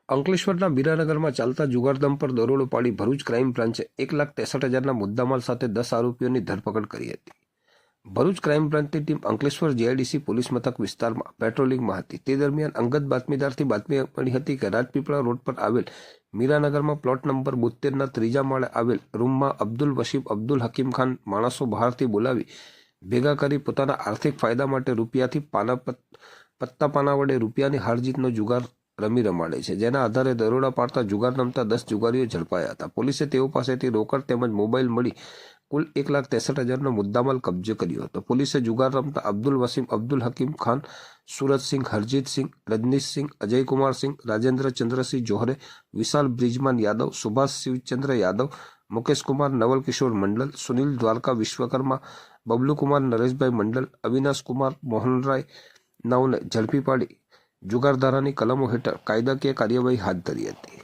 અંકલેશ્વરના મીરાનગરમાં ચાલતા જુગારધામ પર દરોડો પાડી ભરૂચ ક્રાઇમ બ્રાન્ચે 1,63,000ના મુદ્દામાલ સાથે 10 આરોપીઓની ધરપકડ કરી હતી. ભરૂચ ક્રાઇમ બ્રાન્ચની ટીમ અંકલેશ્વર જીઆઈડીસી પોલીસ મથક વિસ્તારમાં પેટ્રોલિંગમાં હતી. તે દરમિયાન અંગત બાતમીદારથી બાતમી મળી હતી કે રાજપીપળા રોડ પર આવેલ મીરાનગરમાં પ્લોટ નંબર 72ના ત્રીજા માળે આવેલ રૂમમાં અબ્દુલ વસીમ અબ્દુલ હકીમ ખાન માણસો બહારથી બોલાવી ભેગા કરી પોતાના આર્થિક ફાયદા માટે રૂપિયાથી પત્તા પાના વડે રૂપિયાની હારજીતનો જુગાર રમાડે છે, જેના આધારે દરોડા પાડતા જુગાર રમતા 10 જુગારીઓ ઝડપાયા હતા. પોલીસે તેઓ પાસેથી રોકડ તેમજ મોબાઈલ મળી કુલ 1,63,000નો મુદ્દામાલ કબજે કર્યો હતો. પોલીસે જુગાર રમતા અબ્દુલ વસીમ અબ્દુલ હકીમ ખાન, સુરજસિંહ, હરજીતસિંહ, રજનીશસિંહ, અજયકુમારસિંહ, રાજેન્દ્ર ચંદ્રસિંહ જોહરે, વિશાલ બ્રિજમાન યાદવ, સુભાષ શિવચંદ્ર યાદવ, મુકેશકુમાર નવલ કિશોર મંડલ, સુનિલ દ્વારકા વિશ્વકર્મા, બબલુકુમાર નરેશભાઈ મંડલ, અવિનાશકુમાર મોહનરાય નાઓને ઝડપી પાડી જુગાર ધારાની કલમો હેઠળ કાયદાકીય કાર્યવાહી હાથ ધરી હતી.